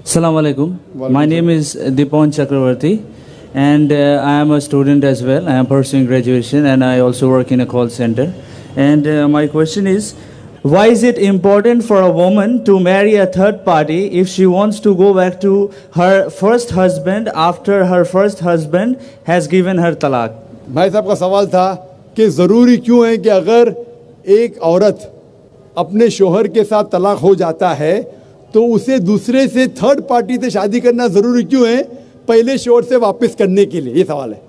Assalamu alaikum. My name is Dipan Chakravarti, and I am a student as well. I am pursuing graduation, and I also work in a call center. And my question is, why is it important for a woman to marry a third party if she wants to go back to her first husband after her first husband has given her talaq? भाई साहब का सवाल था कि ज़रूरी क्यों है कि अगर एक औरत अपने शोहर के साथ तलाक हो जाता है तो उसे दूसरे से थर्ड पार्टी से शादी करना ज़रूरी क्यों है पहले शोहर से वापस करने के लिए। ये सवाल है,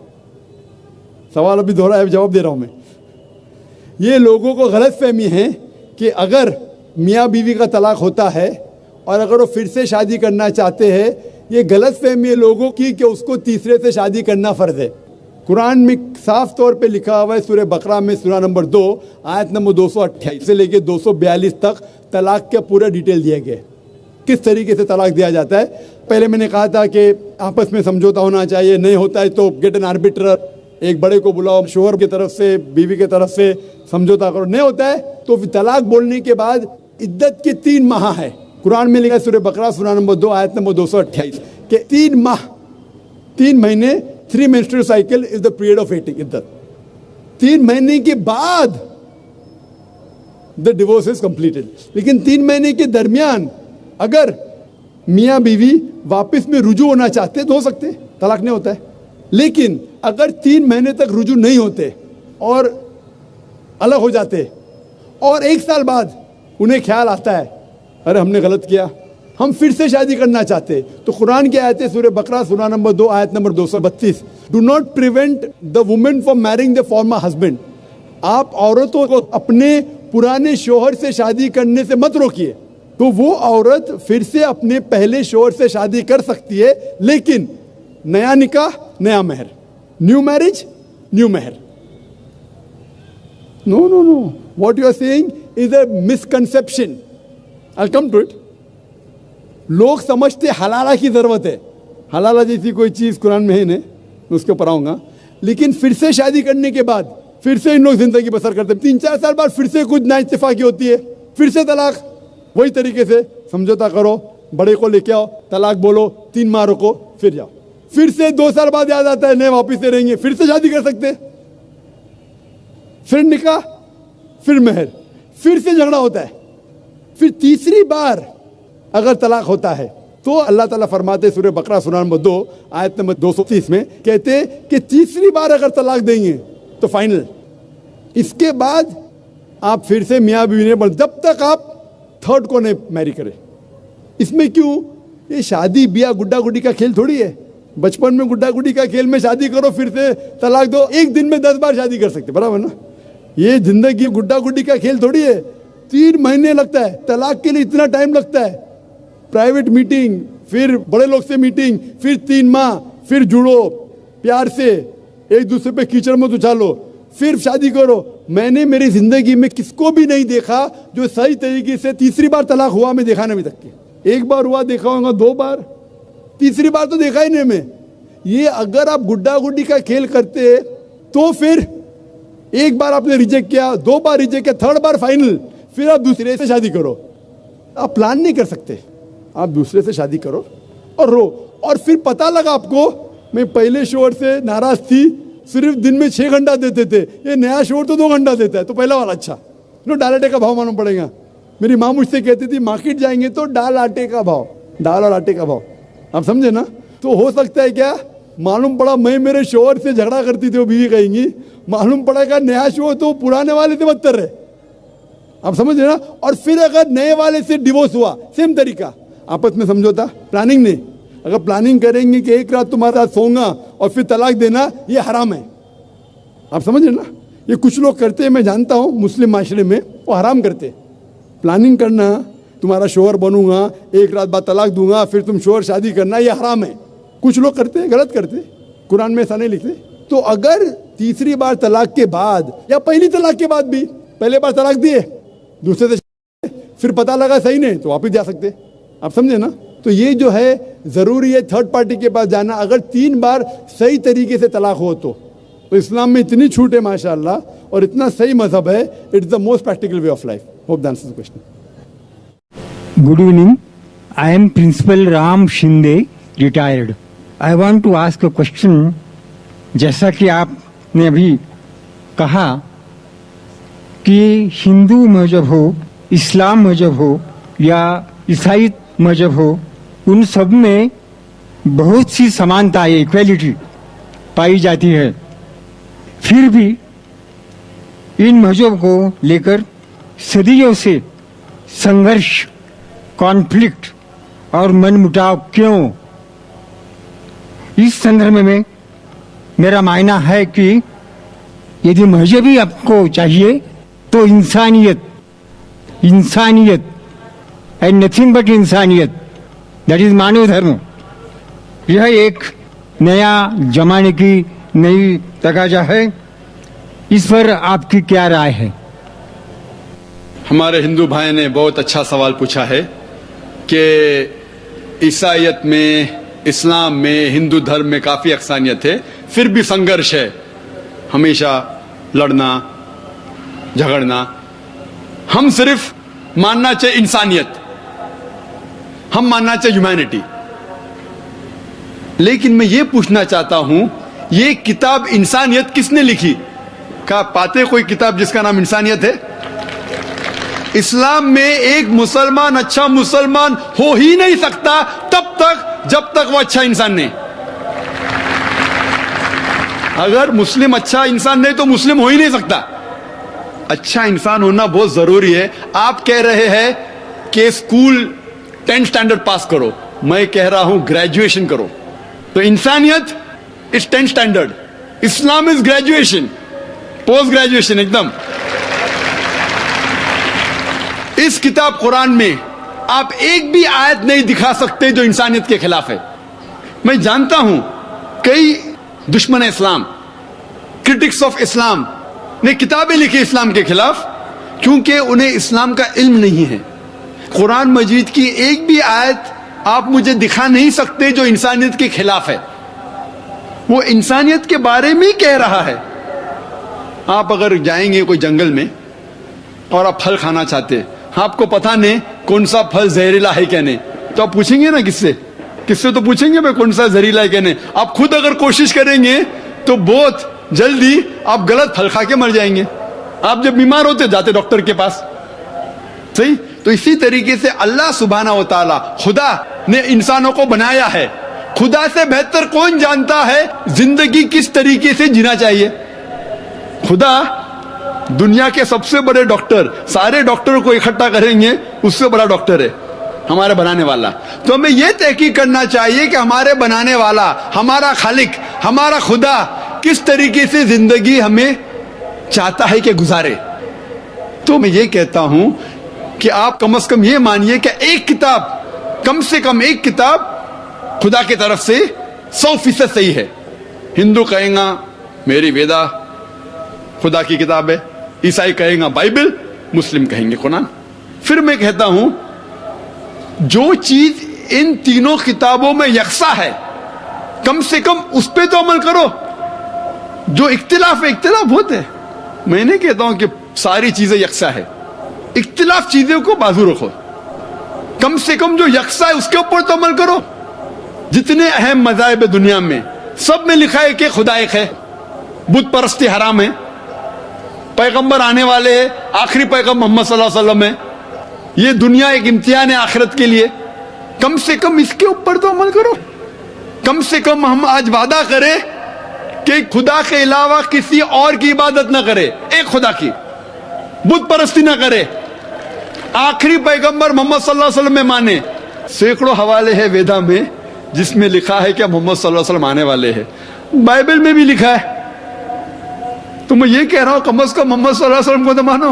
सवाल अभी दोहरा है, जवाब दे रहा हूँ मैं। ये लोगों को गलत फहमी है कि अगर मियाँ बीवी का तलाक होता है और अगर वो फिर से शादी करना चाहते हैं, ये गलत फहमी है लोगों की कि उसको तीसरे से शादी करना फ़र्ज़ है। कुरान में साफ तौर पे लिखा हुआ है सूरह बकरा में सूरा नंबर 2 आयत नंबर 228 से लेके 242 तक तलाक का पूरा डिटेल दिया गया है, किस तरीके से तलाक दिया जाता है। पहले मैंने कहा था कि आपस में समझौता होना चाहिए, नहीं होता है तो गेट एन आर्बिट्रर, एक बड़े को बुलाओ, शोहर की तरफ से बीवी की तरफ से समझौता करो, नहीं होता है तो तलाक बोलने के बाद इद्दत के 3 माह है। कुरान में लिखा है सूरह बकरा सूरा नंबर 2 आयत नंबर 228 के 3 माह, 3 महीने, 3 menstrual cycle is the period of waiting इद्दत। 3 महीने के बाद the divorce is completed। लेकिन 3 महीने के दरमियान अगर मियाँ बीवी वापस में रुजू होना चाहते तो हो सकते, तलाक नहीं होता है। लेकिन अगर 3 महीने तक रुजू नहीं होते और अलग हो जाते और 1 साल बाद उन्हें ख्याल आता है अरे हमने गलत किया, हम फिर से शादी करना चाहते, तो कुरान की आयत है सूरह बकरा सूरा नंबर 2 आयत number 232, do not prevent the women from marrying the former husband. आप औरतों को अपने पुराने शोहर से शादी करने से मत रोकिए, तो वो औरत फिर से अपने पहले शोहर से शादी कर सकती है, लेकिन नया निकाह नया महर, न्यू मैरिज न्यू महर। No no no, what you are saying is a misconception. I come to it. लोग समझते हलाला की ज़रूरत है, हलाला जैसी कोई चीज़ कुरान में है नहीं, मैं उसके ऊपर आऊँगा। लेकिन फिर से शादी करने के बाद फिर से इन लोग ज़िंदगी बसर करते हैं, 3-4 साल बाद फिर से कुछ नाइत्तेफाकी होती है, फिर से तलाक। वही तरीके से समझौता करो, बड़े को लेके आओ, तलाक बोलो, 3 माह रुको, फिर जाओ, फिर से 2 साल बाद याद आता है नहीं वापिस से रहेंगे, फिर से शादी कर सकते, फिर निकाह, फिर महर, फिर से झगड़ा होता है, फिर तीसरी बार अगर तलाक होता है तो अल्लाह ताला फरमाते सूरह बकरा सूरा नंबर 2 आयत नंबर 230 में कहते कि तीसरी बार अगर तलाक देंगे तो फाइनल, इसके बाद आप फिर से मियाँ बीवी ने, जब तक आप थर्ड को नहीं मैरी करें। इसमें क्यों, ये शादी ब्याह गुड्डा गुड्डी का खेल थोड़ी है। बचपन में गुड्डा गुड्डी का खेल में शादी करो फिर से तलाक दो, एक दिन में 10 बार शादी कर सकते, बराबर ना। ये जिंदगी गुड्डा गुड्डी का खेल थोड़ी है। 3 महीने लगता है तलाक के लिए, इतना टाइम लगता है, प्राइवेट मीटिंग, फिर बड़े लोग से मीटिंग, फिर 3 माह, फिर जुड़ो प्यार से, एक दूसरे पे कीचड़ मत उछालो, फिर शादी करो। मैंने मेरी जिंदगी में किसको भी नहीं देखा जो सही तरीके से तीसरी बार तलाक हुआ, मैं देखा नहीं अभी तक के। 1 बार हुआ देखा होगा, 2 बार, तीसरी बार तो देखा ही नहीं मैं। ये अगर आप गुड्डा गुड्डी का खेल करते तो फिर 1 बार आपने रिजेक्ट किया, 2 बार रिजेक्ट किया, 3rd बार फाइनल, फिर आप दूसरे से शादी करो। आप प्लान नहीं कर सकते, आप दूसरे से शादी करो और रो। और फिर पता लगा आपको मैं पहले शोहर से नाराज थी, सिर्फ दिन में 6 घंटा देते थे, ये नया शोहर तो 2 घंटा देता है, तो पहला वाला अच्छा। नो, दाल आटे का भाव मालूम पड़ेगा। मेरी माँ मुझसे कहती थी मार्केट जाएंगे तो दाल आटे का भाव, दाल और आटे का भाव, आप समझे ना। तो हो सकता है क्या, मालूम पड़ा मैं मेरे शोहर से झगड़ा करती थी, वो बीवी कहेंगी, मालूम पड़ा क्या नया शोहर तो पुराने वाले से बदतर है, आप समझ रहे ना। और फिर अगर नए वाले से डिवोर्स हुआ, सेम तरीका, आपस में समझौता, प्लानिंग नहीं। अगर प्लानिंग करेंगे कि एक रात तुम्हारे साथ सोऊंगा और फिर तलाक देना, ये हराम है, आप समझ रहे ना। ये कुछ लोग करते हैं, मैं जानता हूँ मुस्लिम माशरे में, वो हराम करते। प्लानिंग करना, तुम्हारा शोहर बनूंगा, एक रात बाद तलाक दूंगा, फिर तुम शोहर शादी करना, ये हराम है। कुछ लोग करते हैं, गलत करते, कुरान में ऐसा नहीं लिखते। तो अगर तीसरी बार तलाक के बाद या पहली तलाक के बाद भी, पहले बार तलाक दिए, दूसरे से फिर पता लगा सही नहीं, तो वापस जा सकते, आप समझे ना। तो ये जो है ज़रूरी है थर्ड पार्टी के पास जाना, अगर 3 बार सही तरीके से तलाक हो तो इस्लाम में इतनी छूट है माशाअल्लाह, और इतना सही मजहब है, it's the most practical way of life. Hope that answers the question. Good evening. I am Principal Ram Shinde, retired. I want to ask a question. जैसा कि आपने अभी कहा कि हिंदू मजहब हो, इस्लाम मजहब हो या ईसाई मजहब हो, उन सब में बहुत सी समानता, इक्वलिटी पाई जाती है. फिर भी इन मजहब को लेकर सदियों से संघर्ष, कॉन्फ्लिक्ट और मनमुटाव क्यों? इस संदर्भ में मेरा मानना है कि यदि मजहब ही आपको चाहिए तो इंसानियत एंड नथिंग बट इंसानियत, दैट इज मानव धर्म, यह एक नया जमाने की नई तकाजा है. इस पर आपकी क्या राय है? हमारे हिंदू भाई ने बहुत अच्छा सवाल पूछा है कि ईसाईयत में, इस्लाम में, हिंदू धर्म में काफी अक्सानियत है, फिर भी संघर्ष है, हमेशा लड़ना झगड़ना. हम सिर्फ मानना चाहिए इंसानियत, हम मानना चाहिए ह्यूमैनिटी. लेकिन मैं ये पूछना चाहता हूं, ये किताब इंसानियत किसने लिखी? क्या पाते कोई किताब जिसका नाम इंसानियत है? इस्लाम में एक मुसलमान अच्छा मुसलमान हो ही नहीं सकता तब तक जब तक वो अच्छा इंसान नहीं. अगर मुस्लिम अच्छा इंसान नहीं तो मुस्लिम हो ही नहीं सकता. अच्छा इंसान होना बहुत जरूरी है. आप कह रहे हैं कि स्कूल 10th स्टैंडर्ड पास करो, मैं कह रहा हूं ग्रेजुएशन करो. तो इंसानियत is 10th standard, Islam is graduation, post graduation एकदम. इस किताब कुरान में आप एक भी आयत नहीं दिखा सकते जो इंसानियत के खिलाफ है. मैं जानता हूं कई दुश्मन इस्लाम, क्रिटिक्स ऑफ इस्लाम ने किताबें लिखी इस्लाम के खिलाफ, क्योंकि उन्हें इस्लाम का इल्म नहीं है. कुरान मजीद की एक भी आयत आप मुझे दिखा नहीं सकते जो इंसानियत के खिलाफ है. वो इंसानियत के बारे में ही कह रहा है. आप अगर जाएंगे कोई जंगल में और आप फल खाना चाहते, आपको पता नहीं कौन सा फल जहरीला है क्या नहीं, तो आप पूछेंगे ना किससे तो पूछेंगे भाई कौन सा जहरीला है क्या नहीं. आप खुद अगर कोशिश करेंगे तो बहुत जल्दी आप गलत फल खा के मर जाएंगे. आप जब बीमार होते जाते डॉक्टर के पास, सही. तो इसी तरीके से अल्लाह सुब्हाना व तआला, खुदा ने इंसानों को बनाया है. खुदा से बेहतर कौन जानता है जिंदगी किस तरीके से जीना चाहिए? खुदा दुनिया के सबसे बड़े डॉक्टर, सारे डॉक्टरों को इकट्ठा करेंगे, उससे बड़ा डॉक्टर है हमारे बनाने वाला. तो हमें यह तहकीक करना चाहिए कि हमारे बनाने वाला, हमारा खालिक, हमारा खुदा किस तरीके से जिंदगी हमें चाहता है कि गुजारे. तो मैं ये कहता हूं कि आप कम से कम ये मानिए कि एक किताब, कम से कम एक किताब खुदा की तरफ से 100% सही है. हिंदू कहेगा मेरी वेदा खुदा की किताब है, ईसाई कहेगा बाइबल, मुस्लिम कहेंगे कुरान. फिर मैं कहता हूं जो चीज इन तीनों किताबों में यकसा है, कम से कम उस पे तो अमल करो. जो इख्तिलाफ है, इख्तिलाफ होते हैं, मैं नहीं कहता हूं कि सारी चीजें यकसा है, इख्तिलाफ चीजों को बाजू रखो, कम से कम जो यकसा है उसके ऊपर तो अमल करो. जितने अहम मज़ाहिब है दुनिया में, सब में लिखा है कि खुदा एक है, बुत परस्ती हराम है, पैगंबर आने वाले हैं, आखिरी पैगंबर मोहम्मद सल्लल्लाहु अलैहि वसल्लम है, ये दुनिया एक इम्तिहान है आखिरत के लिए. कम से कम इसके ऊपर तो अमल करो. कम से कम हम आज वादा करें कि खुदा के अलावा किसी और की इबादत ना करे, एक खुदा की, बुत परस्ती ना करे, आखिरी पैगंबर मोहम्मद सल्लल्लाहु अलैहि वसल्लम में माने. सैकड़ों हवाले हैं वेदा में जिसमें लिखा है कि मोहम्मद सल्लल्लाहु अलैहि वसल्लम आने वाले हैं. बाइबल में भी लिखा है. तो मैं ये कह रहा हूं कम से कम मोहम्मद सल्लल्लाहु अलैहि वसल्लम को तो मानो,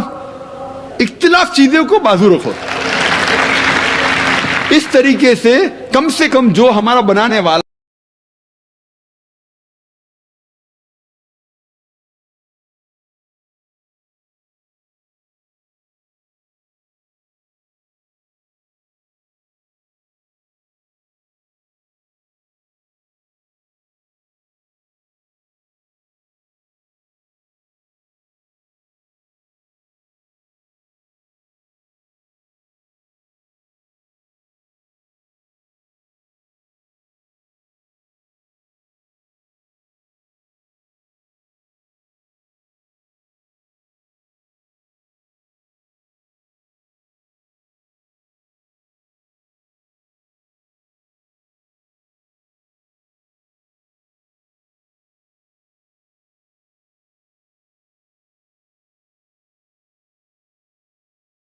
इख्तिलाफ चीजों को बाजू रखो. इस तरीके से कम जो हमारा बनाने वाला